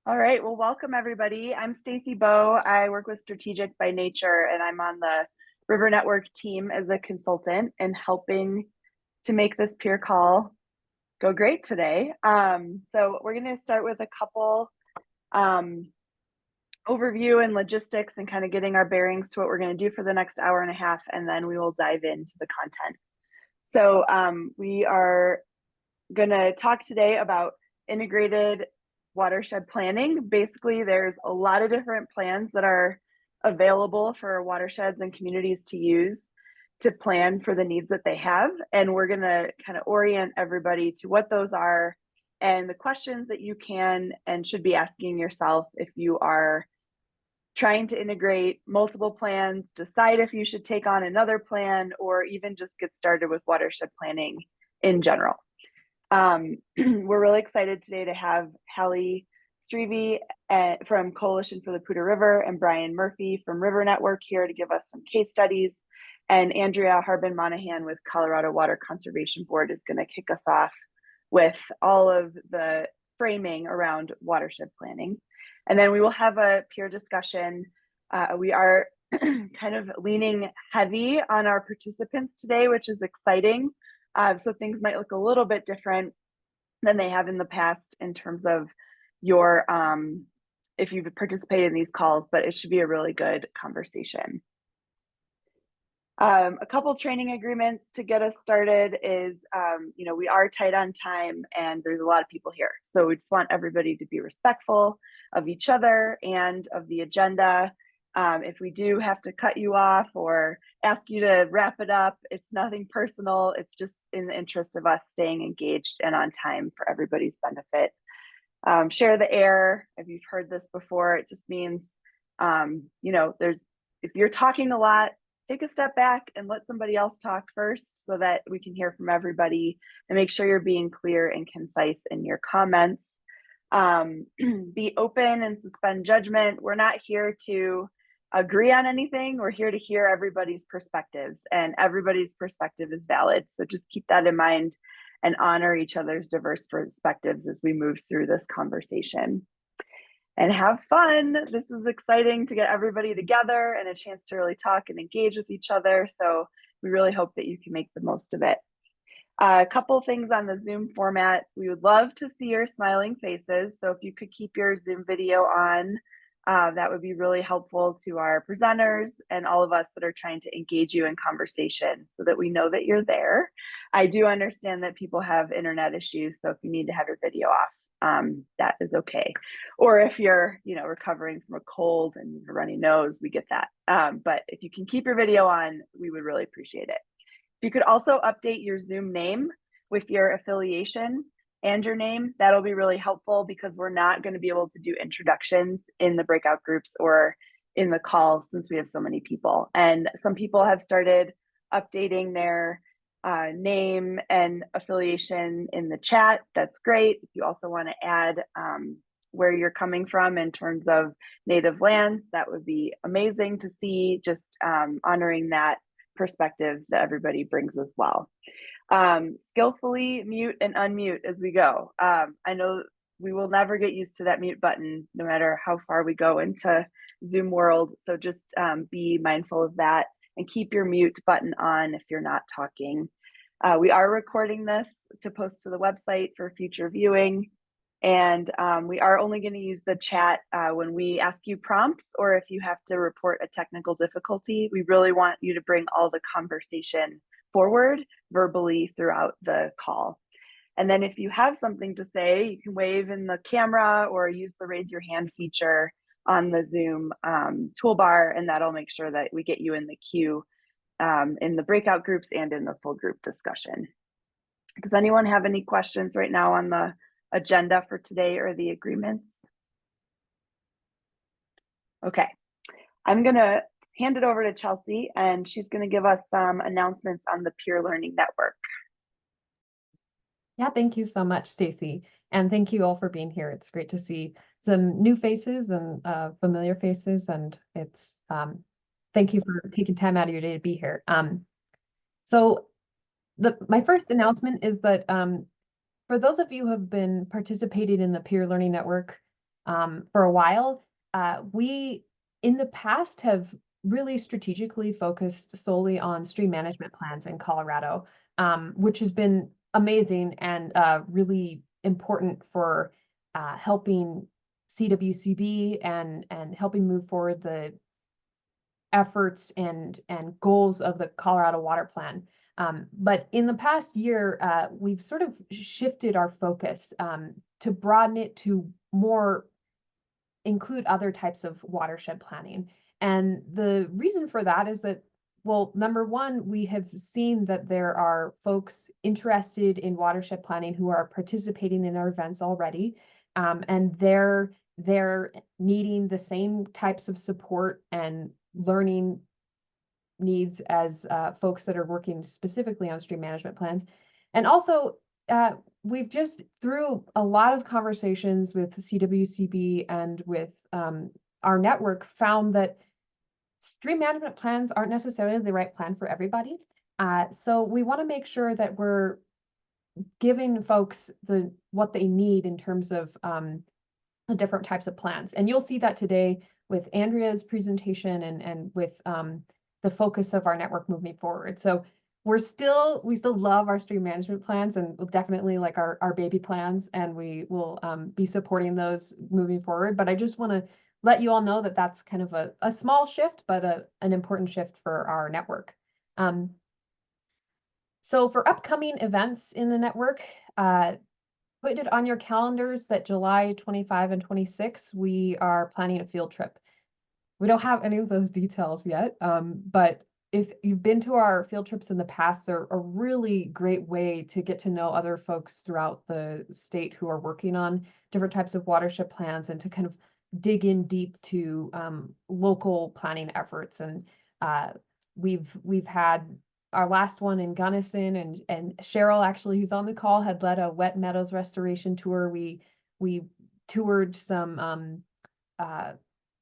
All right, well, welcome everybody. I'm Stacy Bowe. I work with Strategic by Nature, and I'm on the River Network team as a consultant and helping to make this peer call go great today. So we're going to start with a couple overview and logistics and kind of getting our bearings to what we're going to do for the next hour and a half, and then we will dive into the content. So we are going to talk today about integrated watershed planning. Basically, there's a lot of different plans that are available for watersheds and communities to use to plan for the needs that they have. And we're going to kind of orient everybody to what those are and the questions that you can and should be asking yourself if you are trying to integrate multiple plans, decide if you should take on another plan, or even just get started with watershed planning in general. We're really excited today to have Hallie Strevey from Coalition for the Poudre River and Brian Murphy from River Network here to give us some case studies. And Andrea Harbin Monahan with Colorado Water Conservation Board is going to kick us off with all of the framing around watershed planning. And then we will have a peer discussion. We are kind of leaning heavy on our participants today, which is exciting. So things might look a little bit different than they have in the past in terms of your, if you've participated in these calls, but it should be a really good conversation. A couple training agreements to get us started is, we are tight on time and there's a lot of people here. So we just want everybody to be respectful of each other and of the agenda. If we do have to cut you off or ask you to wrap it up, it's nothing personal. It's just in the interest of us staying engaged and on time for everybody's benefit. Share the air. If you've heard this before, it just means, if you're talking a lot, take a step back and let somebody else talk first so that we can hear from everybody and make sure you're being clear and concise in your comments. Be open and suspend judgment. We're not here to agree on anything. We're here to hear everybody's perspectives, and everybody's perspective is valid. So just keep that in mind and honor each other's diverse perspectives as we move through this conversation. And have fun. This is exciting to get everybody together and a chance to really talk and engage with each other. So we really hope that you can make the most of it. A couple things on the Zoom format. We would love to see your smiling faces. So if you could keep your Zoom video on, that would be really helpful to our presenters and all of us that are trying to engage you in conversation so that we know that you're there. I do understand that people have internet issues. So if you need to have your video off, that is okay. Or if you're, recovering from a cold and a runny nose, we get that. But if you can keep your video on, we would really appreciate it. If you could also update your Zoom name with your affiliation and your name, that'll be really helpful because we're not going to be able to do introductions in the breakout groups or in the call since we have so many people. And some people have started updating their name and affiliation in the chat. That's great. If you also want to add where you're coming from in terms of native lands, that would be amazing to see, just honoring that perspective that everybody brings as well. Skillfully mute and unmute as we go. I know we will never get used to that mute button no matter how far we go into Zoom world. So just be mindful of that and keep your mute button on if you're not talking. We are recording this to post to the website for future viewing. And we are only going to use the chat when we ask you prompts or if you have to report a technical difficulty. We really want you to bring all the conversation forward verbally throughout the call. And then if you have something to say, you can wave in the camera or use the raise your hand feature on the Zoom toolbar, and that'll make sure that we get you in the queue in the breakout groups and in the full group discussion. Does anyone have any questions right now on the agenda for today or the agreements? Okay, I'm going to hand it over to Chelsea, and she's going to give us some announcements on the Peer Learning Network. Yeah, thank you so much, Stacy. And thank you all for being here. It's great to see some new faces and familiar faces. And it's thank you for taking time out of your day to be here. So my first announcement is that for those of you who have been participating in the Peer Learning Network, for a while. We, in the past, have really strategically focused solely on stream management plans in Colorado, which has been amazing and really important for helping CWCB and helping move forward the efforts and goals of the Colorado Water Plan. But in the past year, we've sort of shifted our focus to broaden it to more include other types of watershed planning. And the reason for that is that, well, number one, we have seen that there are folks interested in watershed planning who are participating in our events already, and they're needing the same types of support and learning needs as folks that are working specifically on stream management plans. And also, we've just, through a lot of conversations with CWCB and with our network, found that stream management plans aren't necessarily the right plan for everybody. So we want to make sure that we're giving folks what they need in terms of the different types of plans. And you'll see that today with Andrea's presentation and with the focus of our network moving forward. So we still love our stream management plans, and we'll definitely like our baby plans, and we will be supporting those moving forward. But I just want to let you all know that that's kind of a small shift, but an important shift for our network. So for upcoming events in the network, put it on your calendars that July 25 and 26, we are planning a field trip. We don't have any of those details yet, but if you've been to our field trips in the past, they're a really great way to get to know other folks throughout the state who are working on different types of watershed plans and to kind of dig in deep to local planning efforts. And we've had our last one in Gunnison, and Cheryl, actually, who's on the call, had led a wet meadows restoration tour. We toured some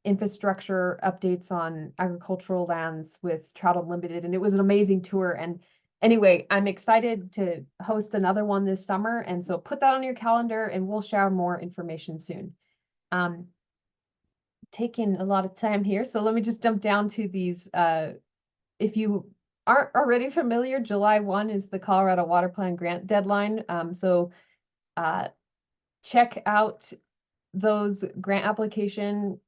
infrastructure updates on agricultural lands with Trout Unlimited, and it was an amazing tour. And anyway, I'm excited to host another one this summer, and so put that on your calendar, and we'll share more information soon. Taking a lot of time here, so let me just jump down to these. If you aren't already familiar, July 1 is the Colorado Water Plan grant deadline. So check out those grant application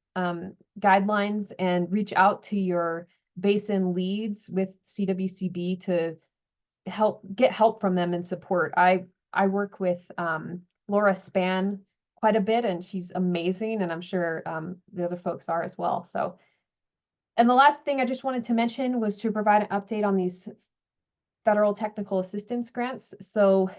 guidelines and reach out to your basin leads with CWCB to get help from them and support. I work with Laura Spann quite a bit, and she's amazing, and I'm sure the other folks are as well. So, and the last thing I just wanted to mention was to provide an update on these federal technical assistance grants. So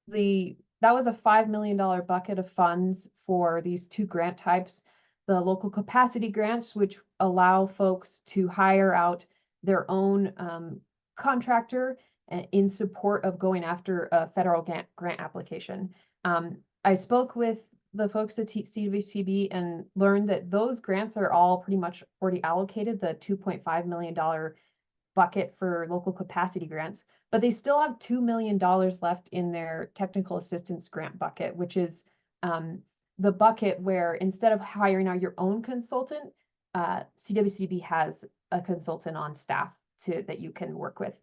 that was a $5 million bucket of funds for these two grant types: the local capacity grants, which allow folks to hire out their own contractor in support of going after a federal grant application. I spoke with the folks at CWCB and learned that those grants are all pretty much already allocated, the $2.5 million bucket for local capacity grants, but they still have $2 million left in their technical assistance grant bucket, which is the bucket where instead of hiring out your own consultant, CWCB has a consultant on staff that you can work with.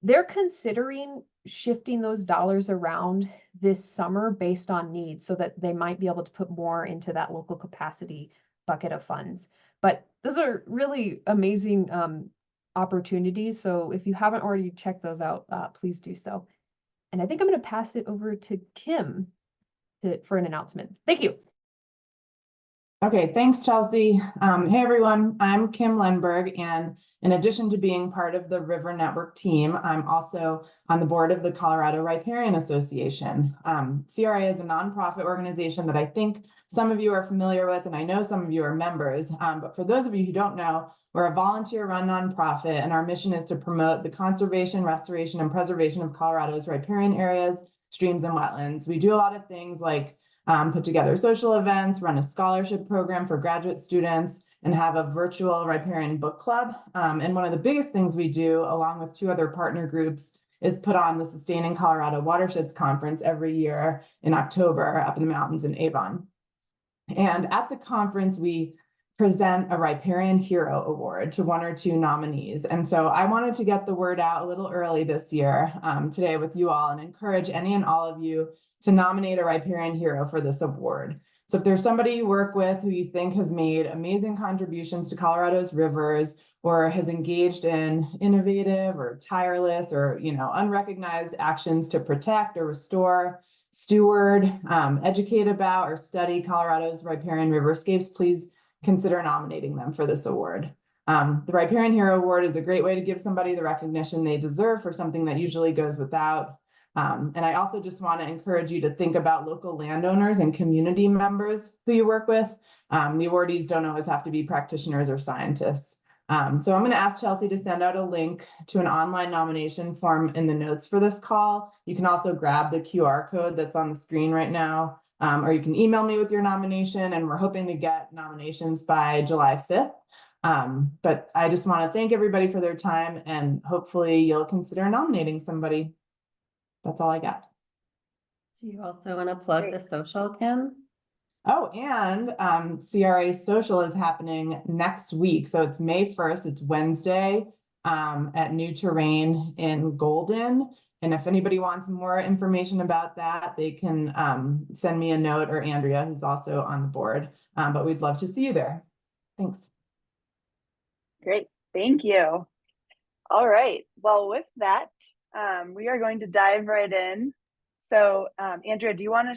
They're considering shifting those dollars around this summer based on needs so that they might be able to put more into that local capacity bucket of funds. But those are really amazing opportunities. So if you haven't already checked those out, please do so. And I think I'm going to pass it over to Kim for an announcement. Thank you. Okay, thanks, Chelsea. Hey, everyone, I'm Kim Lenberg, and in addition to being part of the River Network team, I'm also on the board of the Colorado Riparian Association. CRA is a nonprofit organization that I think some of you are familiar with, and I know some of you are members, but for those of you who don't know, we're a volunteer-run nonprofit, and our mission is to promote the conservation, restoration, and preservation of Colorado's riparian areas, streams, and wetlands. We do a lot of things like put together social events, run a scholarship program for graduate students, and have a virtual riparian book club. And one of the biggest things we do, along with two other partner groups, is put on the Sustaining Colorado Watersheds Conference every year in October up in the mountains in Avon. And at the conference, we present a Riparian Hero Award to 1 or 2 nominees. And so I wanted to get the word out a little early this year, today with you all, and encourage any and all of you to nominate a Riparian Hero for this award. So if there's somebody you work with who you think has made amazing contributions to Colorado's rivers, or has engaged in innovative or tireless or unrecognized actions to protect or restore, steward, educate about, or study Colorado's riparian riverscapes, please consider nominating them for this award. The Riparian Hero Award is a great way to give somebody the recognition they deserve for something that usually goes without. And I also just want to encourage you to think about local landowners and community members who you work with. The awardees don't always have to be practitioners or scientists. So I'm going to ask Chelsea to send out a link to an online nomination form in the notes for this call. You can also grab the QR code that's on the screen right now, or you can email me with your nomination, and we're hoping to get nominations by July 5th. But I just want to thank everybody for their time, and hopefully you'll consider nominating somebody. That's all I got. Do you also want to plug the social, Kim? Oh, and CRA Social is happening next week. So it's May 1st. It's Wednesday at New Terrain in Golden. And if anybody wants more information about that, they can send me a note, or Andrea, who's also on the board. But we'd love to see you there. Thanks. Great. Thank you. All right. Well, with that, we are going to dive right in. So, Andrea, do you want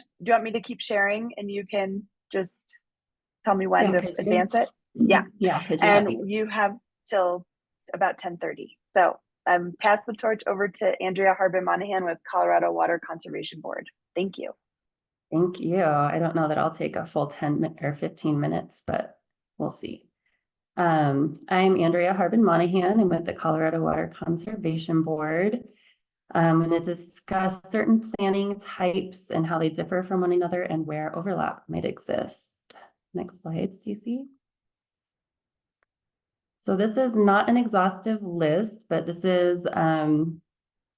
me to keep sharing, and you can just tell me when to advance it? Yeah. Yeah. And you have till about 10:30. So, pass the torch over to Andrea Harbin-Monahan with Colorado Water Conservation Board. Thank you. Thank you. I don't know that I'll take a full 10 or 15 minutes, but we'll see. I'm Andrea Harbin-Monahan. I'm with the Colorado Water Conservation Board. I'm going to discuss certain planning types and how they differ from one another and where overlap might exist. Next slide, Cece. So this is not an exhaustive list, but this is some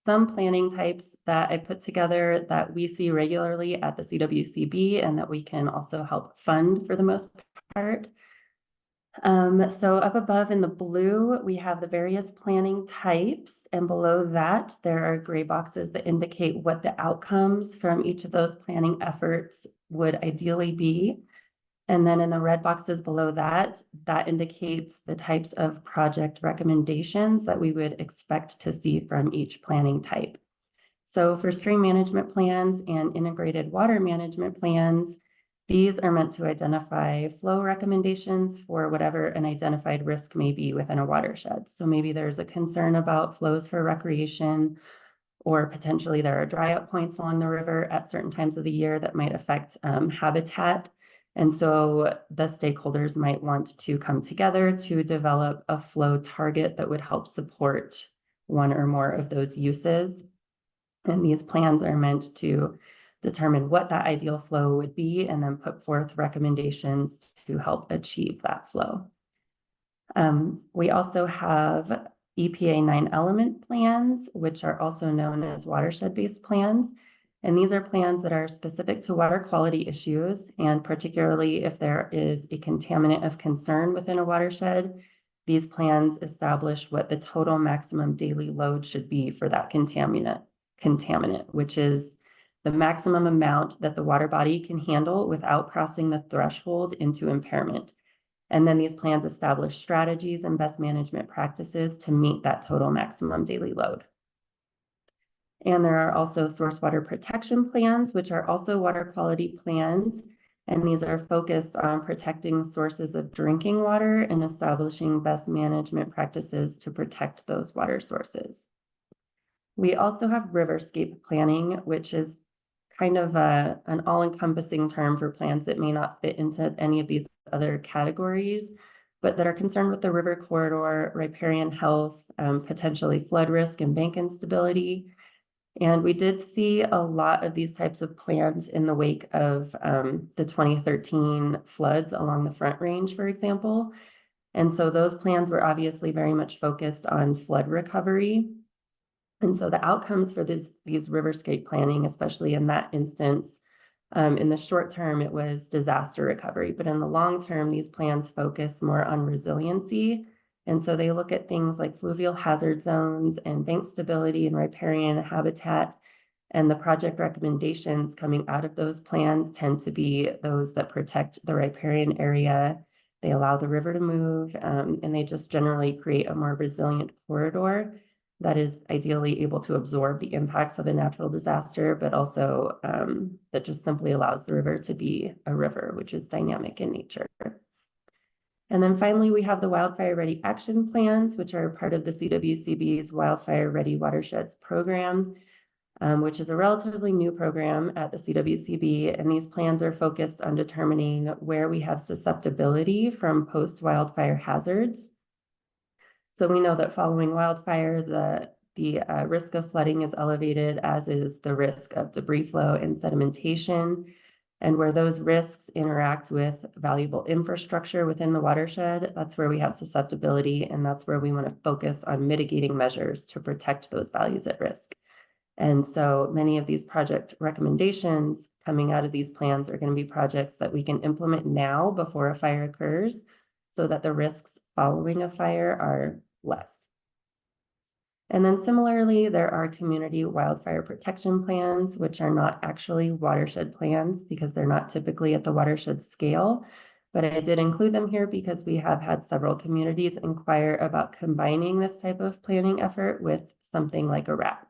planning types that I put together that we see regularly at the CWCB and that we can also help fund for the most part. So up above in the blue, we have the various planning types, and below that, there are gray boxes that indicate what the outcomes from each of those planning efforts would ideally be. And then in the red boxes below that, that indicates the types of project recommendations that we would expect to see from each planning type. So for stream management plans and integrated water management plans, these are meant to identify flow recommendations for whatever an identified risk may be within a watershed. So maybe there's a concern about flows for recreation, or potentially there are dry out points along the river at certain times of the year that might affect habitat. And so the stakeholders might want to come together to develop a flow target that would help support one or more of those uses. And these plans are meant to determine what that ideal flow would be, and then put forth recommendations to help achieve that flow. We also have EPA 9-element plans, which are also known as watershed-based plans. And these are plans that are specific to water quality issues, and particularly if there is a contaminant of concern within a watershed, these plans establish what the total maximum daily load should be for that contaminant, which is the maximum amount that the water body can handle without crossing the threshold into impairment. And then these plans establish strategies and best management practices to meet that total maximum daily load. And there are also source water protection plans, which are also water quality plans. And these are focused on protecting sources of drinking water and establishing best management practices to protect those water sources. We also have riverscape planning, which is kind of an all-encompassing term for plans that may not fit into any of these other categories, but that are concerned with the river corridor, riparian health, potentially flood risk and bank instability. And we did see a lot of these types of plans in the wake of the 2013 floods along the Front Range, for example. And so those plans were obviously very much focused on flood recovery. And so the outcomes for these riverscape planning, especially in that instance, In the short term, it was disaster recovery, but in the long term, these plans focus more on resiliency. And so they look at things like fluvial hazard zones and bank stability and riparian habitat. And the project recommendations coming out of those plans tend to be those that protect the riparian area. They allow the river to move, and they just generally create a more resilient corridor that is ideally able to absorb the impacts of a natural disaster, but also that just simply allows the river to be a river, which is dynamic in nature. And then finally, we have the Wildfire Ready Action Plans, which are part of the CWCB's Wildfire Ready Watersheds program, which is a relatively new program at the CWCB. And these plans are focused on determining where we have susceptibility from post-wildfire hazards. So we know that following wildfire, the risk of flooding is elevated, as is the risk of debris flow and sedimentation. And where those risks interact with valuable infrastructure within the watershed, that's where we have susceptibility, and that's where we want to focus on mitigating measures to protect those values at risk. And so many of these project recommendations coming out of these plans are going to be projects that we can implement now before a fire occurs, so that the risks following a fire are less. And then similarly, there are community wildfire protection plans, which are not actually watershed plans because they're not typically at the watershed scale. But I did include them here because we have had several communities inquire about combining this type of planning effort with something like a RAP.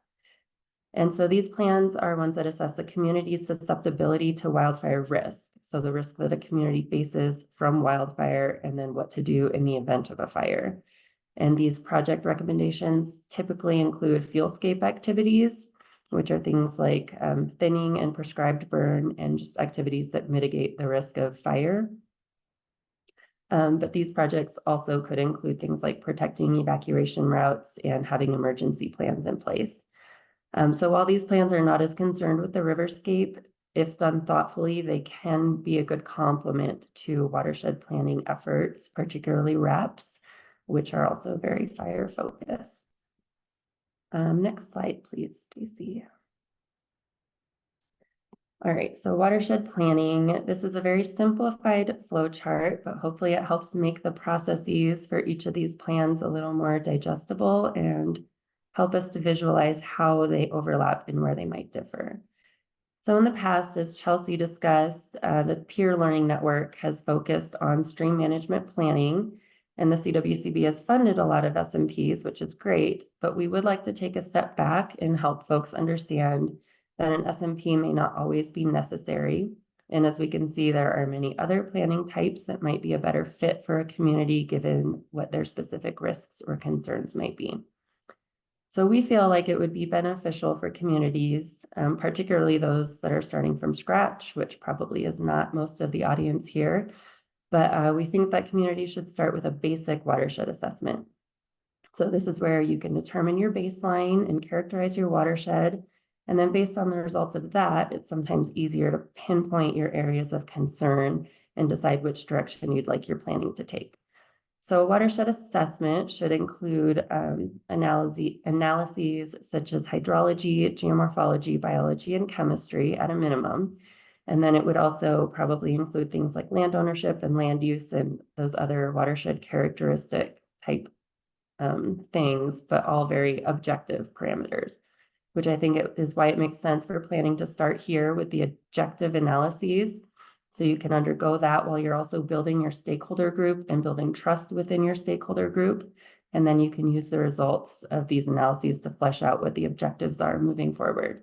And so these plans are ones that assess the community's susceptibility to wildfire risk. So the risk that a community faces from wildfire, and then what to do in the event of a fire. And these project recommendations typically include fuelscape activities, which are things like thinning and prescribed burn, and just activities that mitigate the risk of fire. But these projects also could include things like protecting evacuation routes and having emergency plans in place. So while these plans are not as concerned with the riverscape, if done thoughtfully, they can be a good complement to watershed planning efforts, particularly RAPs, which are also very fire focused. Next slide, please, Stacy. All right, so watershed planning. This is a very simplified flow chart, but hopefully it helps make the processes for each of these plans a little more digestible and help us to visualize how they overlap and where they might differ. So in the past, as Chelsea discussed, the Peer Learning Network has focused on stream management planning, and the CWCB has funded a lot of SMPs, which is great, but we would like to take a step back and help folks understand that an SMP may not always be necessary. And as we can see, there are many other planning types that might be a better fit for a community given what their specific risks or concerns might be. So we feel like it would be beneficial for communities, particularly those that are starting from scratch, which probably is not most of the audience here. But we think that communities should start with a basic watershed assessment. So this is where you can determine your baseline and characterize your watershed. And then based on the results of that, it's sometimes easier to pinpoint your areas of concern and decide which direction you'd like your planning to take. So a watershed assessment should include analyses such as hydrology, geomorphology, biology, and chemistry at a minimum. And then it would also probably include things like land ownership and land use and those other watershed characteristic type things, but all very objective parameters, which I think is why it makes sense for planning to start here with the objective analyses. So you can undergo that while you're also building your stakeholder group and building trust within your stakeholder group. And then you can use the results of these analyses to flesh out what the objectives are moving forward.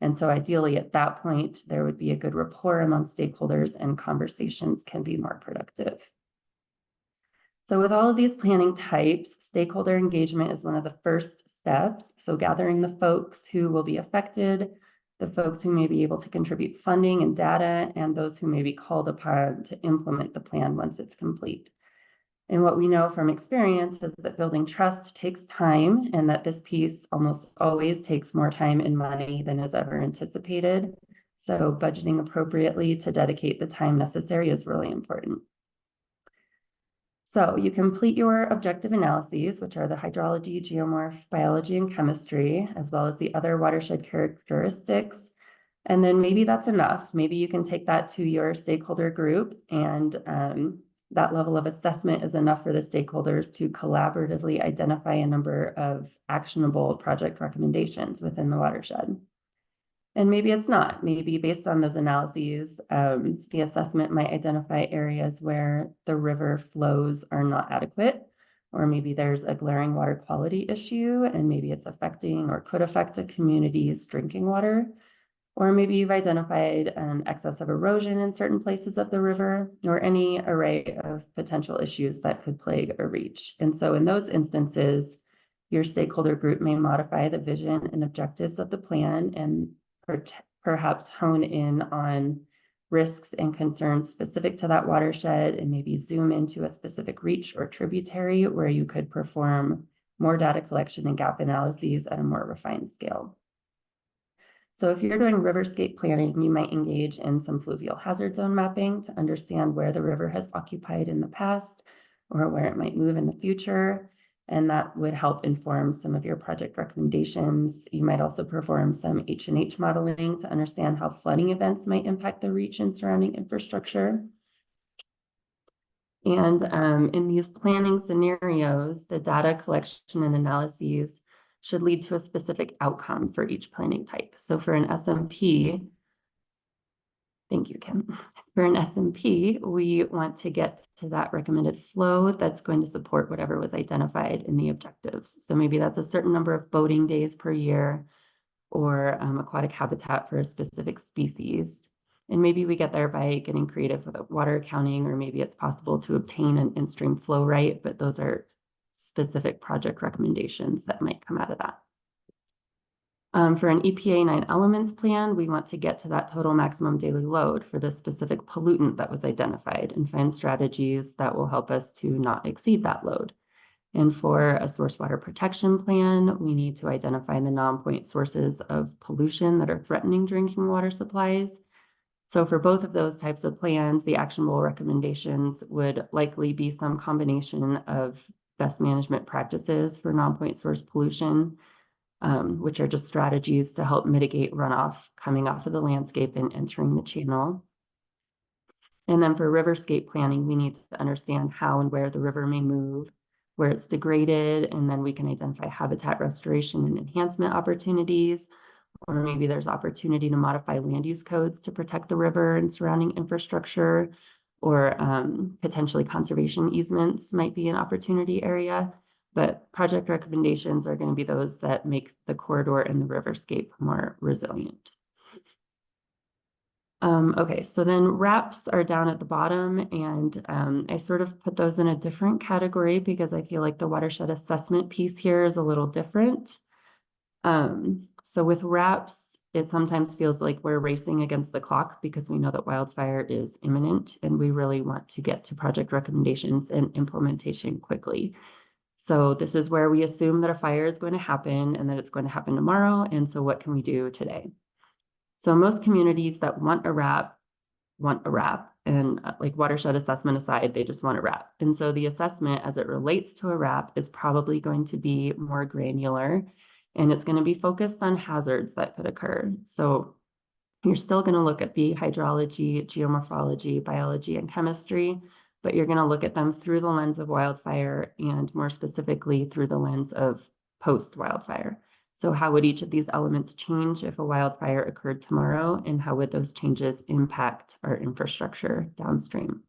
And so ideally at that point, there would be a good rapport among stakeholders and conversations can be more productive. So with all of these planning types, stakeholder engagement is one of the first steps. So gathering the folks who will be affected, the folks who may be able to contribute funding and data, and those who may be called upon to implement the plan once it's complete. And what we know from experience is that building trust takes time, and that this piece almost always takes more time and money than is ever anticipated. So budgeting appropriately to dedicate the time necessary is really important. So you complete your objective analyses, which are the hydrology, geomorph, biology, and chemistry, as well as the other watershed characteristics. And then maybe that's enough. Maybe you can take that to your stakeholder group, and that level of assessment is enough for the stakeholders to collaboratively identify a number of actionable project recommendations within the watershed. And maybe it's not. Maybe based on those analyses, the assessment might identify areas where the river flows are not adequate, or maybe there's a glaring water quality issue, and maybe it's affecting or could affect a community's drinking water. Or maybe you've identified an excess of erosion in certain places of the river, or any array of potential issues that could plague a reach. And so in those instances, your stakeholder group may modify the vision and objectives of the plan and perhaps hone in on risks and concerns specific to that watershed, and maybe zoom into a specific reach or tributary where you could perform more data collection and gap analyses at a more refined scale. So if you're doing riverscape planning, you might engage in some fluvial hazard zone mapping to understand where the river has occupied in the past or where it might move in the future. And that would help inform some of your project recommendations. You might also perform some H&H modeling to understand how flooding events might impact the reach and surrounding infrastructure. And in these planning scenarios, the data collection and analyses should lead to a specific outcome for each planning type. So for an SMP, thank you, Kim. For an SMP, we want to get to that recommended flow that's going to support whatever was identified in the objectives. So maybe that's a certain number of boating days per year, or aquatic habitat for a specific species. And maybe we get there by getting creative with water accounting, or maybe it's possible to obtain an in-stream flow right, but those are specific project recommendations that might come out of that. For an EPA 9 elements plan, we want to get to that total maximum daily load for the specific pollutant that was identified and find strategies that will help us to not exceed that load. And for a source water protection plan, we need to identify the non-point sources of pollution that are threatening drinking water supplies. So for both of those types of plans, the actionable recommendations would likely be some combination of best management practices for non-point source pollution, which are just strategies to help mitigate runoff coming off of the landscape and entering the channel. And then for riverscape planning, we need to understand how and where the river may move, where it's degraded, and then we can identify habitat restoration and enhancement opportunities, or maybe there's opportunity to modify land use codes to protect the river and surrounding infrastructure, or potentially conservation easements might be an opportunity area. But project recommendations are going to be those that make the corridor and the riverscape more resilient. Okay, so then RAPs are down at the bottom, and I sort of put those in a different category because I feel like the watershed assessment piece here is a little different. So with RAPs, it sometimes feels like we're racing against the clock because we know that wildfire is imminent, and we really want to get to project recommendations and implementation quickly. So this is where we assume that a fire is going to happen and that it's going to happen tomorrow. And so what can we do today? So most communities that want a RAP, and like watershed assessment aside, they just want a RAP. And so the assessment as it relates to a RAP is probably going to be more granular, and it's going to be focused on hazards that could occur. So you're still going to look at the hydrology, geomorphology, biology, and chemistry, but you're going to look at them through the lens of wildfire, and more specifically through the lens of post-wildfire. So how would each of these elements change if a wildfire occurred tomorrow, and how would those changes impact our infrastructure downstream?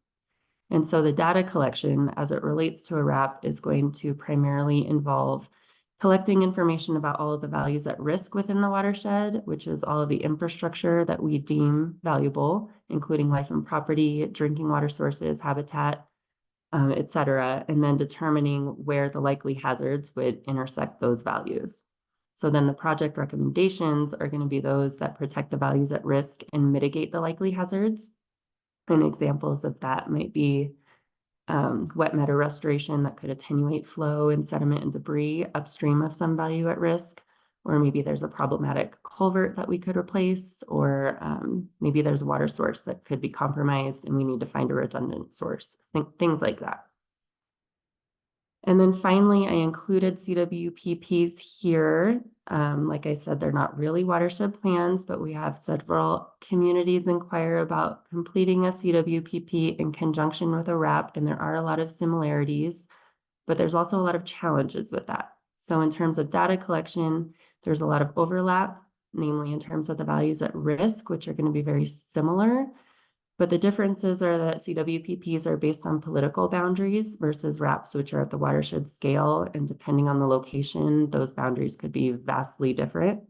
And so the data collection as it relates to a RAP is going to primarily involve collecting information about all of the values at risk within the watershed, which is all of the infrastructure that we deem valuable, including life and property, drinking water sources, habitat, et cetera, and then determining where the likely hazards would intersect those values. So then the project recommendations are going to be those that protect the values at risk and mitigate the likely hazards. And examples of that might be wet meadow restoration that could attenuate flow and sediment and debris upstream of some value at risk, or maybe there's a problematic culvert that we could replace, or maybe there's a water source that could be compromised and we need to find a redundant source, things like that. And then finally, I included CWPPs here. Like I said, they're not really watershed plans, but we have several communities inquire about completing a CWPP in conjunction with a RAP, and there are a lot of similarities, but there's also a lot of challenges with that. So in terms of data collection, there's a lot of overlap, namely in terms of the values at risk, which are going to be very similar. But the differences are that CWPPs are based on political boundaries versus RAPs, which are at the watershed scale. And depending on the location, those boundaries could be vastly different.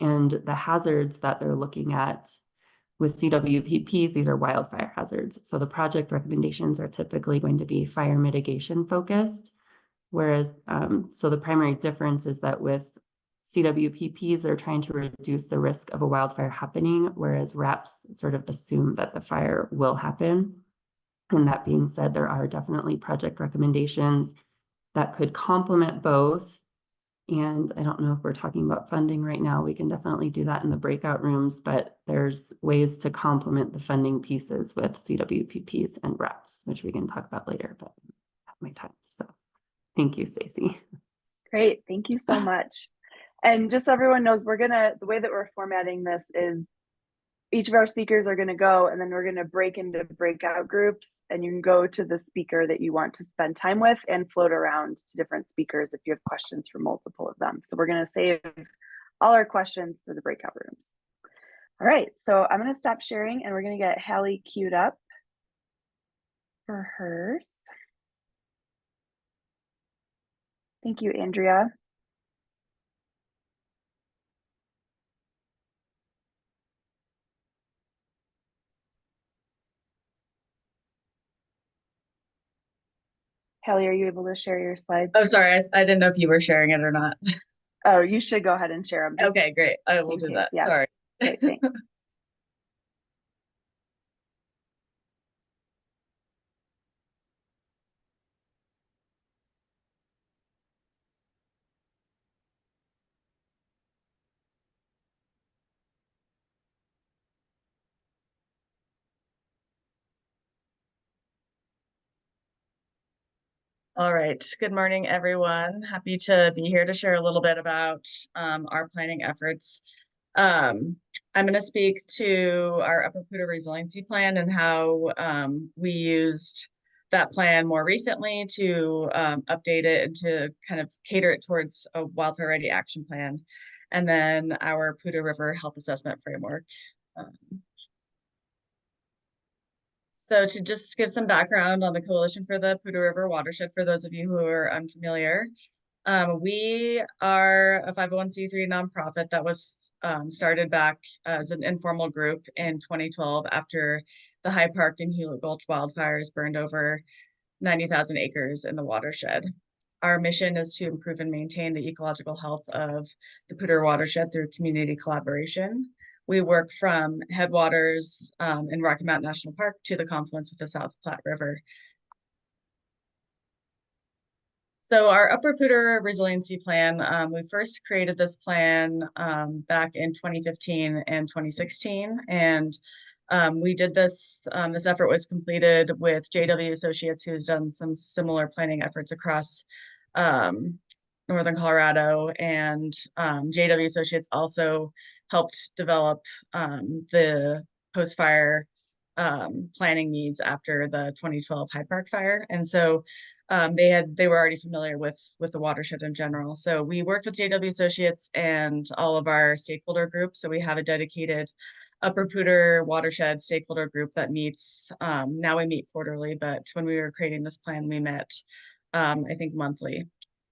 And the hazards that they're looking at with CWPPs, these are wildfire hazards. So the project recommendations are typically going to be fire mitigation focused. Whereas, so the primary difference is that with CWPPs are trying to reduce the risk of a wildfire happening, whereas RAPs sort of assume that the fire will happen. And that being said, there are definitely project recommendations that could complement both. And I don't know if we're talking about funding right now. We can definitely do that in the breakout rooms, but there's ways to complement the funding pieces with CWPPs and RAPs, which we can talk about later, but I have my time. So thank you, Stacy. Great, thank you so much. And just so everyone knows, the way that we're formatting this is each of our speakers are going to go, and then we're going to break into breakout groups, and you can go to the speaker that you want to spend time with and float around to different speakers if you have questions for multiple of them. So we're going to save all our questions for the breakout rooms. All right, so I'm going to stop sharing, and we're going to get Hallie queued up for hers. Thank you, Andrea. Hallie, are you able to share your slides? Oh, sorry. I didn't know if you were sharing it or not. Oh, you should go ahead and share them. Okay, great. I will do that. Yeah. Sorry. Great, thanks. All right. Good morning, everyone. Happy to be here to share a little bit about our planning efforts. I'm going to speak to our Upper Poudre Resiliency Plan and how we used that plan more recently to update it and to kind of cater it towards a wildfire ready action plan. And then our Poudre River Health Assessment Framework. So to just give some background on the Coalition for the Poudre River Watershed, for those of you who are unfamiliar, we are a 501c3 nonprofit that was started back as an informal group in 2012 after the High Park and Hewlett Gulch wildfires burned over 90,000 acres in the watershed. Our mission is to improve and maintain the ecological health of the Poudre watershed through community collaboration. We work from headwaters in Rocky Mountain National Park to the confluence with the South Platte River. So our Upper Poudre Resiliency Plan, we first created this plan back in 2015 and 2016. And we did this, this effort was completed with JW Associates, who's done some similar planning efforts across Northern Colorado. And JW Associates also helped develop the post-fire planning needs after the 2012 High Park fire. And so they were already familiar with the watershed in general. So we worked with JW Associates and all of our stakeholder groups. So we have a dedicated Upper Poudre watershed stakeholder group that meets, now we meet quarterly, but when we were creating this plan, we met, I think, monthly.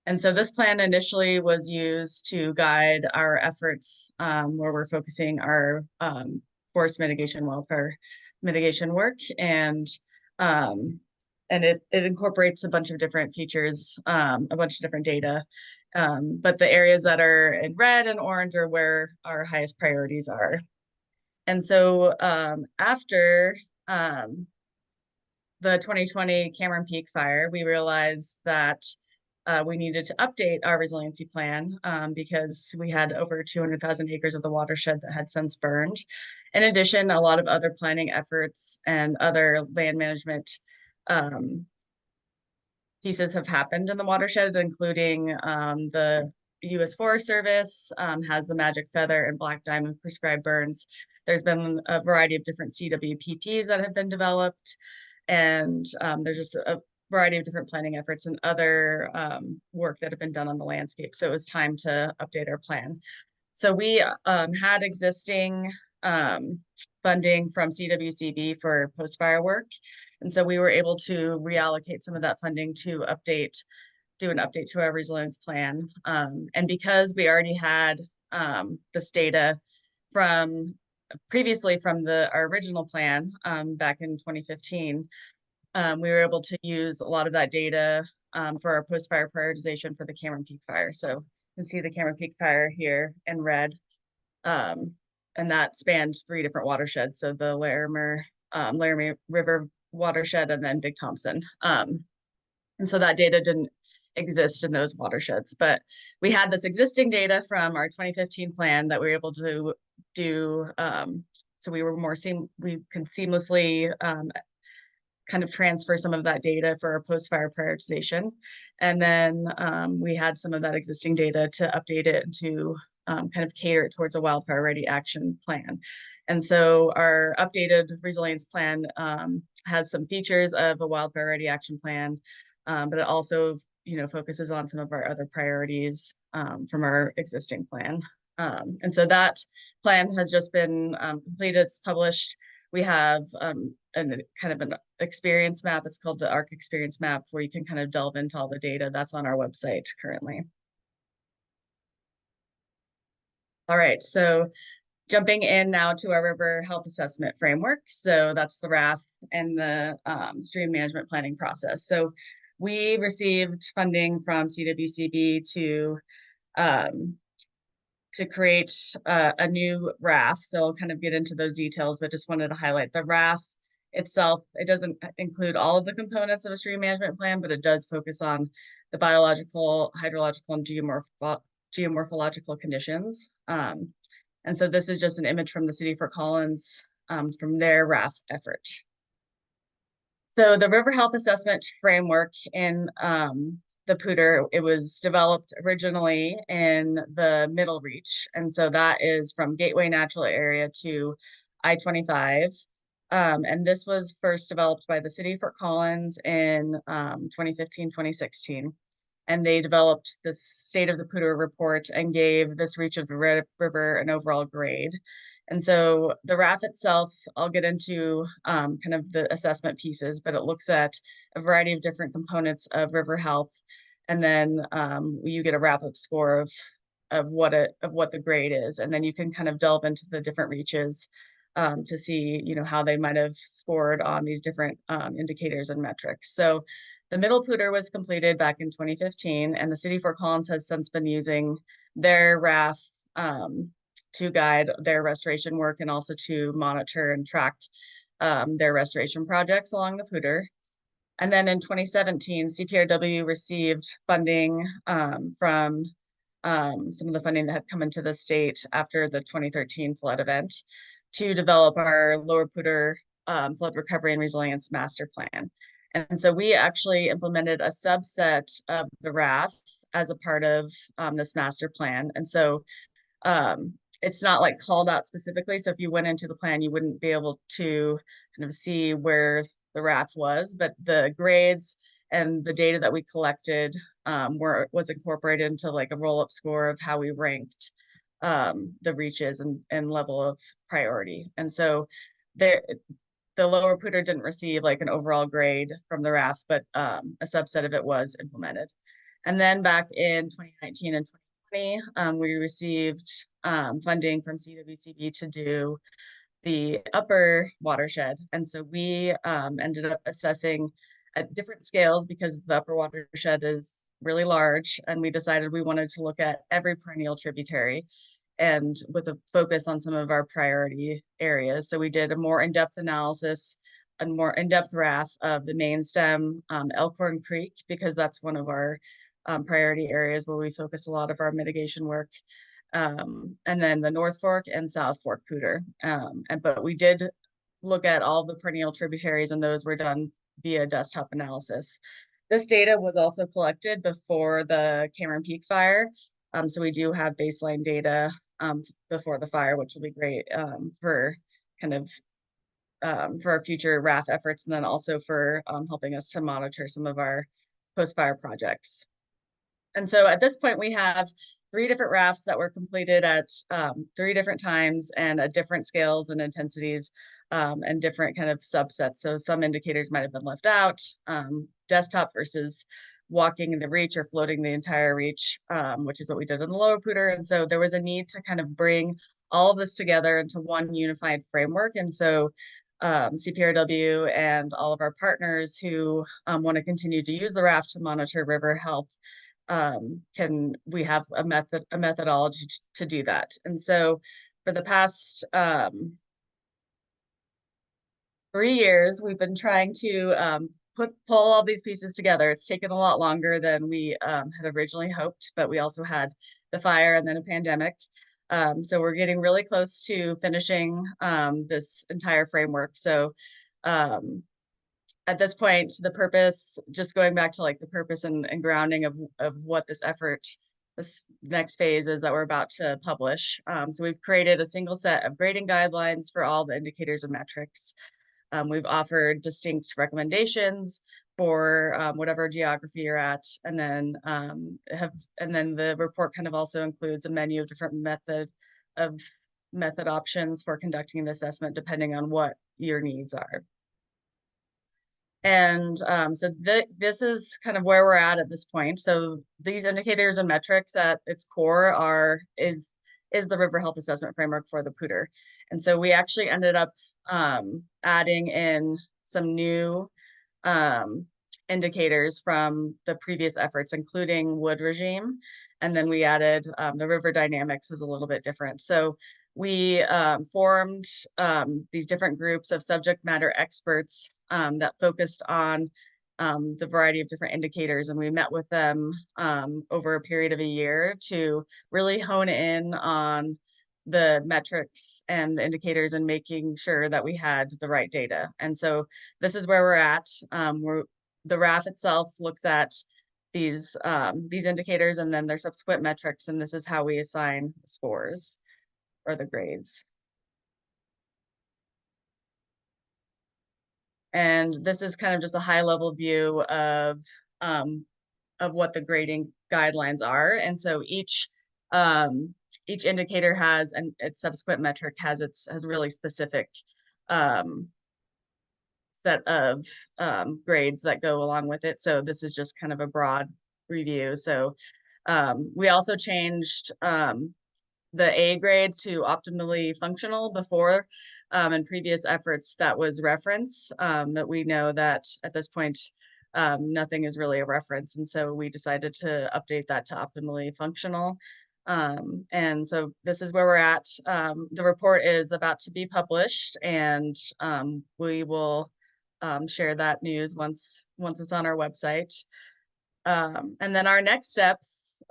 And so this plan initially was used to guide our efforts where we're focusing our forest mitigation, wildfire mitigation work. And it incorporates a bunch of different features, a bunch of different data. But the areas that are in red and orange are where our highest priorities are. And so after the 2020 Cameron Peak fire, we realized that we needed to update our resiliency plan because we had over 200,000 acres of the watershed that had since burned. In addition, a lot of other planning efforts and other land management pieces have happened in the watershed, including the U.S. Forest Service has the magic feather and black diamond prescribed burns. There's been a variety of different CWPPs that have been developed, and there's just a variety of different planning efforts and other work that have been done on the landscape. So it was time to update our plan. So we had existing funding from CWCB for post-fire work. And so we were able to reallocate some of that funding to do an update to our resilience plan. And because we already had this data from previously from our original plan back in 2015, we were able to use a lot of that data for our post-fire prioritization for the Cameron Peak fire. So you can see the Cameron Peak fire here in red. And that spanned 3 different watersheds. So the Laramie River watershed and then Big Thompson. And so that data didn't exist in those watersheds, but we had this existing data from our 2015 plan that we were able to do. So we could seamlessly kind of transfer some of that data for our post-fire prioritization. And then we had some of that existing data to update it and to kind of cater it towards a wildfire ready action plan. And so our updated resilience plan has some features of a wildfire ready action plan, but it also, focuses on some of our other priorities from our existing plan. And so that plan has just been completed, it's published. We have kind of an experience map. It's called the ARC experience map, where you can kind of delve into all the data that's on our website currently. All right, so jumping in now to our river health assessment framework. So that's the RAF and the stream management planning process. So we received funding from CWCB to create a new RAF. So I'll kind of get into those details, but just wanted to highlight the RAF itself. It doesn't include all of the components of a stream management plan, but it does focus on the biological, hydrological, and geomorphological conditions. And so this is just an image from the city of Fort Collins from their RAF effort. So the river health assessment framework in the Poudre, it was developed originally in the Middle Reach. And so that is from Gateway Natural Area to I-25. And this was first developed by the city of Fort Collins in 2015, 2016. And they developed the State of the Poudre report and gave this reach of the river an overall grade. And so the RAF itself, I'll get into kind of the assessment pieces, but it looks at a variety of different components of river health. And then you get a wrap-up score of what the grade is. And then you can kind of delve into the different reaches to see, how they might have scored on these different indicators and metrics. So the Middle Poudre was completed back in 2015, and the city of Fort Collins has since been using their RAF to guide their restoration work and also to monitor and track their restoration projects along the Poudre. And then in 2017, CPRW received funding from some of the funding that had come into the state after the 2013 flood event to develop our Lower Poudre flood recovery and resilience master plan. And so we actually implemented a subset of the RAF as a part of this master plan. And so it's not like called out specifically. So if you went into the plan, you wouldn't be able to kind of see where the RAF was, but the grades and the data that we collected was incorporated into like a roll-up score of how we ranked the reaches and level of priority. And so the Lower Poudre didn't receive like an overall grade from the RAF, but a subset of it was implemented. And then back in 2019 and 2020, we received funding from CWCB to do the upper watershed. And so we ended up assessing at different scales because the upper watershed is really large. And we decided we wanted to look at every perennial tributary and with a focus on some of our priority areas. So we did a more in-depth analysis and more in-depth RAF of the main stem, Elkhorn Creek, because that's one of our priority areas where we focus a lot of our mitigation work. And then the North Fork and South Fork Poudre. But we did look at all the perennial tributaries, and those were done via desktop analysis. This data was also collected before the Cameron Peak fire. So we do have baseline data before the fire, which will be great for kind of for our future RAF efforts, and then also for helping us to monitor some of our post-fire projects. And so at this point, we have 3 different rafts that were completed at 3 different times and at different scales and intensities and different kind of subsets. So some indicators might have been left out, desktop versus walking the reach or floating the entire reach, which is what we did in the lower Poudre. And so there was a need to kind of bring all of this together into one unified framework. And so CPRW and all of our partners who want to continue to use the raft to monitor river health we have a methodology to do that. And so for the past 3 years, we've been trying to pull all these pieces together. It's taken a lot longer than we had originally hoped, but we also had the fire and then a pandemic. So we're getting really close to finishing this entire framework. So at this point, the purpose, just going back to like the purpose and grounding of what this effort, this next phase is that we're about to publish. So we've created a single set of grading guidelines for all the indicators and metrics. We've offered distinct recommendations for whatever geography you're at, and then the report kind of also includes a menu of different method options for conducting the assessment depending on what your needs are. And so this is kind of where we're at this point. So these indicators and metrics at its core is the River Health Assessment Framework for the Poudre. And so we actually ended up adding in some new indicators from the previous efforts, including wood regime. And then we added the river dynamics is a little bit different. So we formed these different groups of subject matter experts that focused on the variety of different indicators. And we met with them over a period of a year to really hone in on the metrics and the indicators and making sure that we had the right data. And so this is where we're at. The RAF itself looks at these indicators and then their subsequent metrics, and this is how we assign scores or the grades. And this is kind of just a high level view of what the grading guidelines are. And so each indicator has, and its subsequent metric has really specific set of grades that go along with it. So this is just kind of a broad review. So we also changed the A grade to optimally functional before. In previous efforts that was reference, but we know that at this point, nothing is really a reference. And so we decided to update that to optimally functional. And so this is where we're at. The report is about to be published, and we will share that news once it's on our website. And then our next steps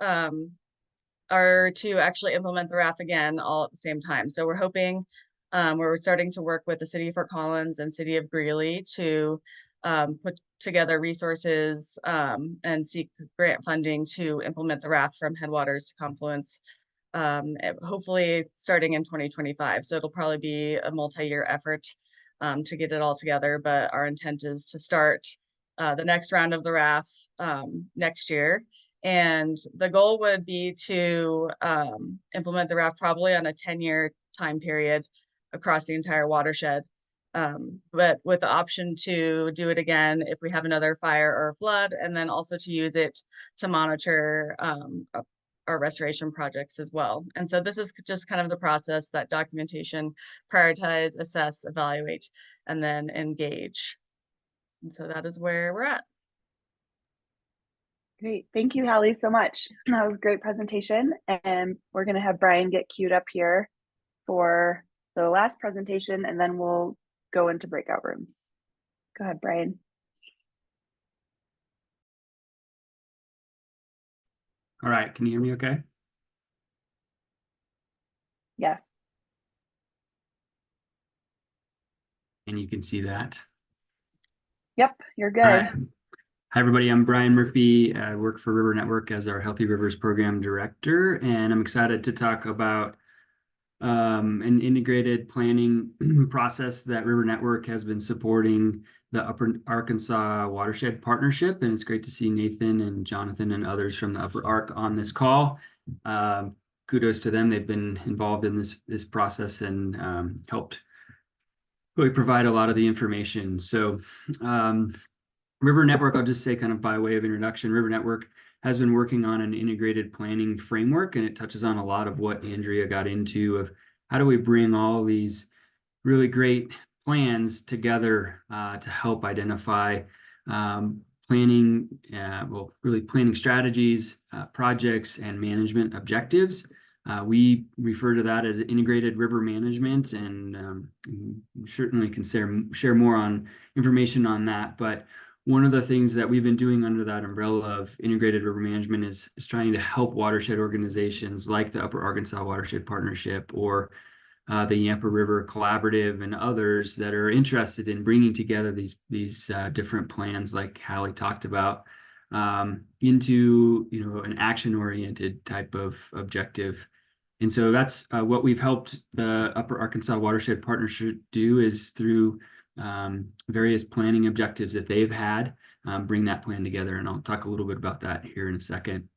are to actually implement the RAF again all at the same time. So we're hoping we're starting to work with the City of Fort Collins and City of Greeley to put together resources and seek grant funding to implement the RAF from headwaters to confluence, hopefully starting in 2025. So it'll probably be a multi-year effort to get it all together, but our intent is to start the next round of the RAF next year. And the goal would be to implement the RAF probably on a 10-year time period across the entire watershed, but with the option to do it again if we have another fire or flood, and then also to use it to monitor our restoration projects as well. And so this is just kind of the process: that documentation, prioritize, assess, evaluate, and then engage. And so that is where we're at. Great. Thank you, Hallie, so much. That was a great presentation. And we're going to have Brian get queued up here for the last presentation, and then we'll go into breakout rooms. Go ahead, Brian. All right. Can you hear me okay? Yes. And you can see that. Yep, you're good. All right. Hi, everybody. I'm Brian Murphy. I work for River Network as our Healthy Rivers Program Director, and I'm excited to talk about an integrated planning process that River Network has been supporting the Upper Arkansas Watershed Partnership. And it's great to see Nathan and Jonathan and others from the Upper Ark on this call. Kudos to them. They've been involved in this process and helped really provide a lot of the information. So River Network, I'll just say kind of by way of introduction, River Network has been working on an integrated planning framework, and it touches on a lot of what Andrea got into of how do we bring all these really great plans together to help identify planning strategies, projects, and management objectives. We refer to that as integrated river management, and certainly can share more on information on that. But one of the things that we've been doing under that umbrella of integrated river management is trying to help watershed organizations like the Upper Arkansas Watershed Partnership or the Yampa River Collaborative and others that are interested in bringing together these different plans, like Hallie talked about, into an action-oriented type of objective. And so that's what we've helped the Upper Arkansas Watershed Partnership do, is through various planning objectives that they've had, bring that plan together. And I'll talk a little bit about that here in a second.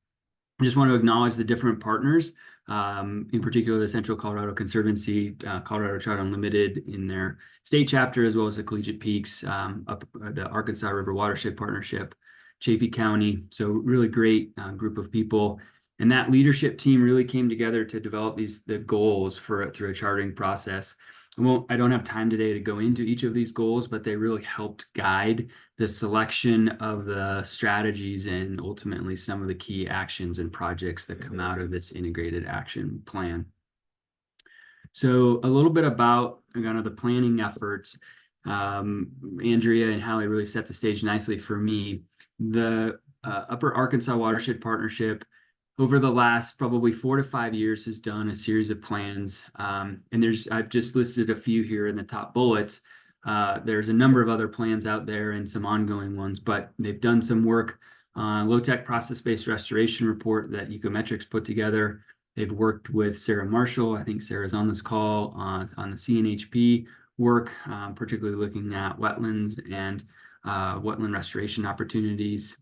I just want to acknowledge the different partners, in particular the Central Colorado Conservancy, Colorado Trout Unlimited in their state chapter, as well as the Collegiate Peaks, the Arkansas River Watershed Partnership, Chaffee County. So really great group of people. And that leadership team really came together to develop the goals through a charting process. I don't have time today to go into each of these goals, but they really helped guide the selection of the strategies and ultimately some of the key actions and projects that come out of this integrated action plan. So a little bit about kind of the planning efforts. Andrea and Hallie really set the stage nicely for me. The Upper Arkansas Watershed Partnership over the last probably 4 to 5 years has done a series of plans. And I've just listed a few here in the top bullets. There's a number of other plans out there and some ongoing ones, but they've done some work on low-tech process-based restoration report that Ecometrics put together. They've worked with Sarah Marshall. I think Sarah's on this call on the CNHP work, particularly looking at wetlands and wetland restoration opportunities.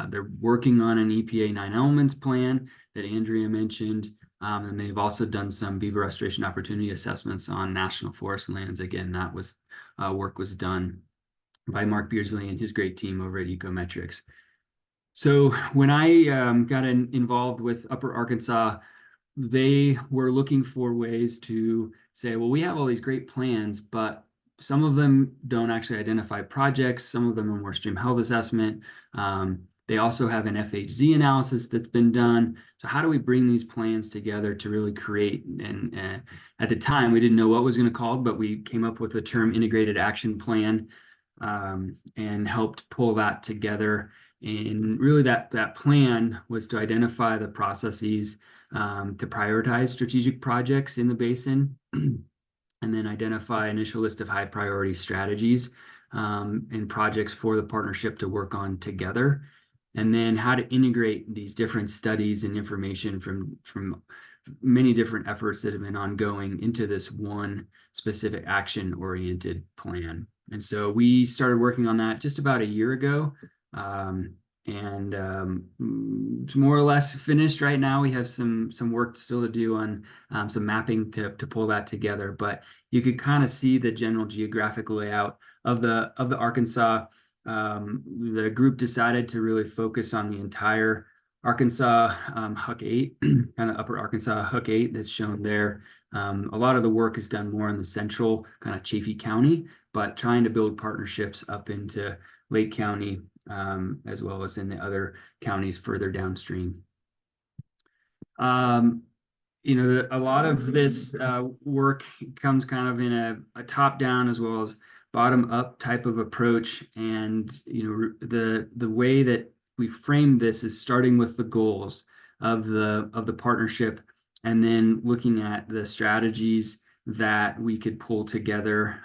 They're working on an EPA 9 elements plan that Andrea mentioned, and they've also done some beaver restoration opportunity assessments on national forest lands. Again, that was work was done by Mark Beardsley and his great team over at Ecometrics. So when I got involved with Upper Arkansas, they were looking for ways to say, well, we have all these great plans, but some of them don't actually identify projects. Some of them are more stream health assessment. They also have an FHZ analysis that's been done. So how do we bring these plans together to really create, and at the time, we didn't know what was going to call, but we came up with the term integrated action plan, and helped pull that together. And really that plan was to identify the processes to prioritize strategic projects in the basin, and then identify initial list of high priority strategies and projects for the partnership to work on together, and then how to integrate these different studies and information from many different efforts that have been ongoing into this one specific action-oriented plan. And so we started working on that just about a year ago. It's more or less finished right now. We have some work still to do on some mapping to pull that together, but you could kind of see the general geographic layout of the Arkansas. The group decided to really focus on the entire Arkansas Huck 8, kind of Upper Arkansas Huck 8 that's shown there. A lot of the work is done more in the central kind of Chaffee County, but trying to build partnerships up into Lake County, as well as in the other counties further downstream. A lot of this work comes kind of in a top-down as well as bottom-up type of approach, and the way that we frame this is starting with the goals of the partnership, and then looking at the strategies that we could pull together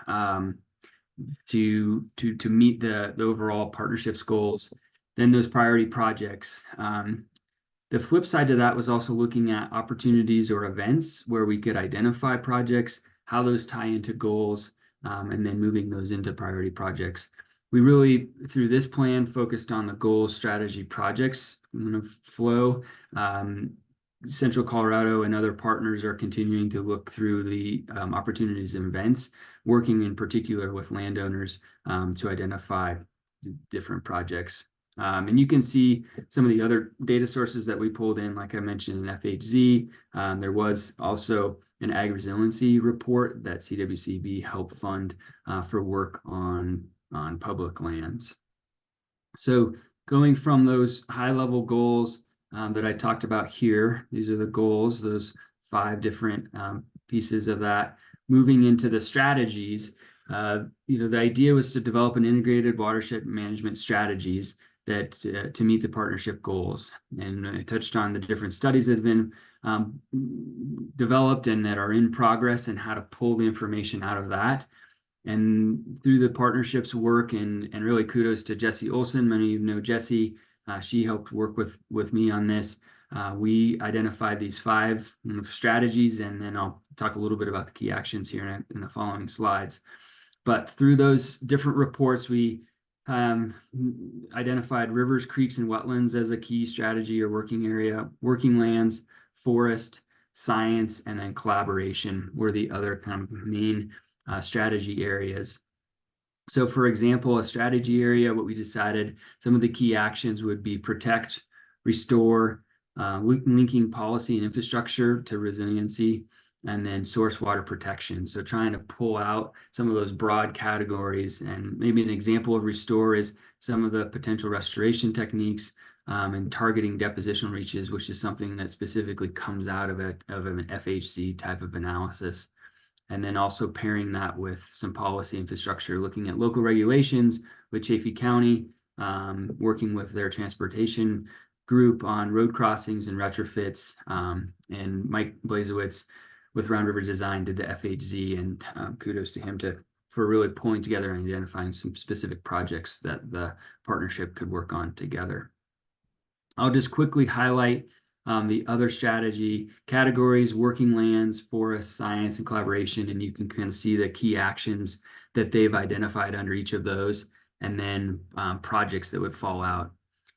to meet the overall partnership's goals. then those priority projects. The flip side to that was also looking at opportunities or events where we could identify projects, how those tie into goals, and then moving those into priority projects. We really, through this plan, focused on the goals, strategy, projects flow. Central Colorado and other partners are continuing to look through the opportunities and events, working in particular with landowners to identify different projects. And you can see some of the other data sources that we pulled in, like I mentioned, in FHZ. There was also an ag resiliency report that CWCB helped fund for work on public lands. So going from those high-level goals that I talked about here, these are the goals, those 5 different pieces of that, moving into the strategies. The idea was to develop an integrated watershed management strategies that to meet the partnership goals. And I touched on the different studies that have been developed and that are in progress and how to pull the information out of that. And through the partnerships work, and really kudos to Jessie Olson. Many of you know Jessie. She helped work with me on this. We identified these 5 strategies, and then I'll talk a little bit about the key actions here in the following slides. But through those different reports, we identified rivers, creeks, and wetlands as a key strategy or working area. Working lands, forest, science, and then collaboration were the other kind of main strategy areas. So for example, a strategy area, what we decided, some of the key actions would be protect, restore, linking policy and infrastructure to resiliency, and then source water protection. So trying to pull out some of those broad categories. And maybe an example of restore is some of the potential restoration techniques and targeting depositional reaches, which is something that specifically comes out of an FHC type of analysis. And then also pairing that with some policy infrastructure, looking at local regulations with Chaffee County, working with their transportation group on road crossings and retrofits, and Mike Blazewicz with Round River Design did the FHZ, and kudos to him for really pulling together and identifying some specific projects that the partnership could work on together. I'll just quickly highlight the other strategy categories: working lands, forest, science, and collaboration. And you can kind of see the key actions that they've identified under each of those, and then projects that would fall out.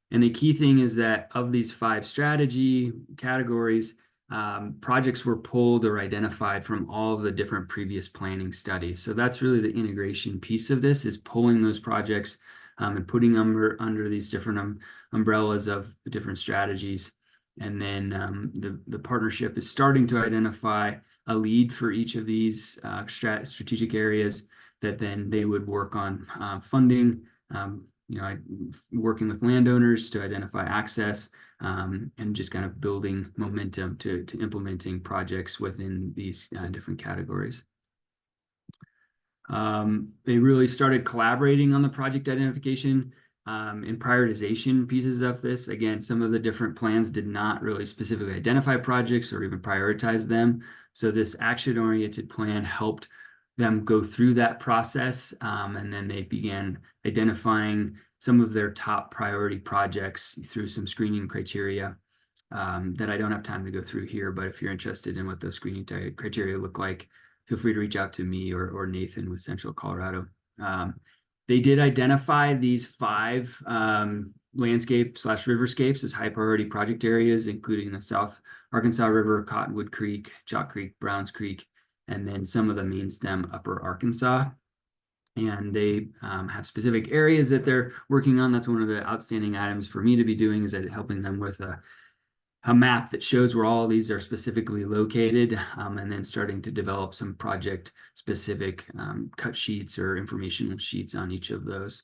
And the key thing is that of these 5 strategy categories, projects were pulled or identified from all of the different previous planning studies. So that's really the integration piece of this, is pulling those projects and putting them under these different umbrellas of different strategies. And then the partnership is starting to identify a lead for each of these strategic areas that then they would work on funding, working with landowners to identify access, and just kind of building momentum to implementing projects within these different categories. They really started collaborating on the project identification and prioritization pieces of this. Again, some of the different plans did not really specifically identify projects or even prioritize them. So this action-oriented plan helped them go through that process, and then they began identifying some of their top priority projects through some screening criteria that I don't have time to go through here. But if you're interested in what those screening criteria look like, feel free to reach out to me or Nathan with Central Colorado. They did identify these 5 landscape/riverscapes as high priority project areas, including the South Arkansas River, Cottonwood Creek, Chalk Creek, Browns Creek, and then some of the main stem Upper Arkansas. And they have specific areas that they're working on. That's one of the outstanding items for me to be doing, is that helping them with a map that shows where all of these are specifically located, and then starting to develop some project specific cut sheets or informational sheets on each of those.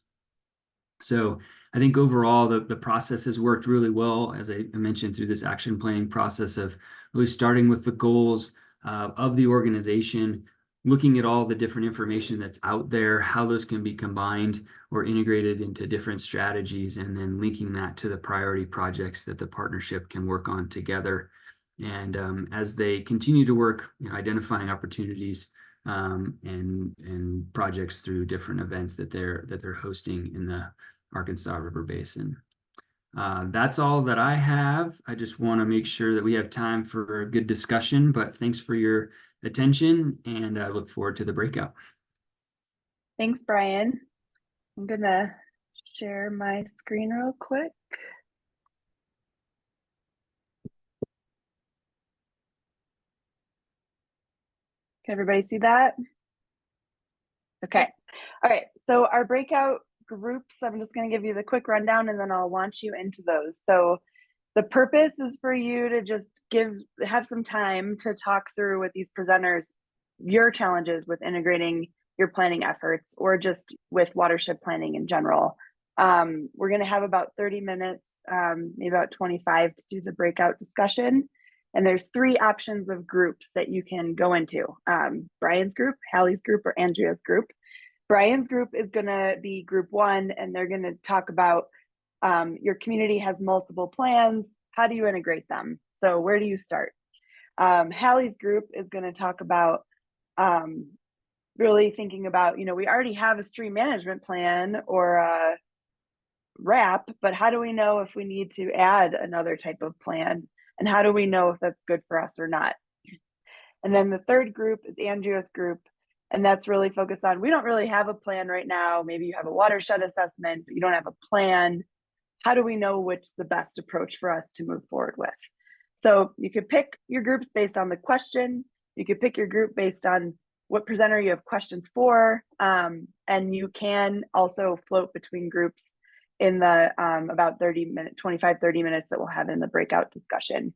So I think overall the process has worked really well, as I mentioned, through this action planning process of really starting with the goals of the organization, looking at all the different information that's out there, how those can be combined or integrated into different strategies, and then linking that to the priority projects that the partnership can work on together. And as they continue to work, identifying opportunities and projects through different events that they're hosting in the Arkansas River Basin. That's all that I have. I just want to make sure that we have time for a good discussion, but thanks for your attention, and I look forward to the breakout. Thanks, Brian. I'm gonna share my screen real quick. Can everybody see that? Okay. All right. So our breakout groups, I'm just going to give you the quick rundown and then I'll launch you into those. So the purpose is for you to just have some time to talk through with these presenters your challenges with integrating your planning efforts or just with watershed planning in general. We're going to have about 30 minutes, maybe about 25 to do the breakout discussion. And there's 3 options of groups that you can go into. Brian's group, Hallie's group, or Andrea's group. Brian's group is going to be group 1, and they're going to talk about your community has multiple plans. How do you integrate them? So where do you start? Hallie's group is going to talk about really thinking about, we already have a stream management plan or a RAP, but how do we know if we need to add another type of plan? And how do we know if that's good for us or not? And then the third group is Andrea's group. And that's really focused on, we don't really have a plan right now. Maybe you have a watershed assessment, but you don't have a plan. How do we know which is the best approach for us to move forward with? So you could pick your groups based on the question. You could pick your group based on what presenter you have questions for. And you can also float between groups in the about 25, 30 minutes that we'll have in the breakout discussion.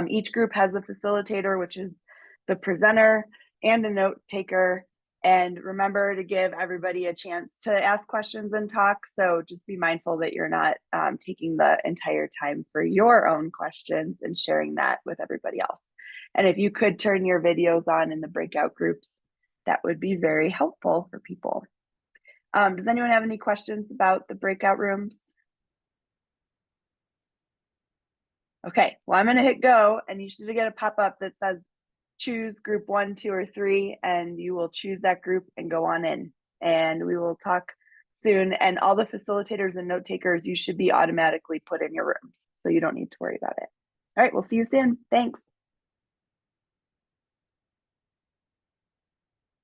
Each group has a facilitator, which is the presenter, and a note taker. And remember to give everybody a chance to ask questions and talk. So just be mindful that you're not taking the entire time for your own questions and sharing that with everybody else. And if you could turn your videos on in the breakout groups, that would be very helpful for people. Does anyone have any questions about the breakout rooms? Okay, well, I'm going to hit go, and you should get a pop-up that says choose group 1, 2, or 3, and you will choose that group and go on in. And we will talk soon. And all the facilitators and note takers, you should be automatically put in your rooms, so you don't need to worry about it. All right, we'll see you soon. Thanks.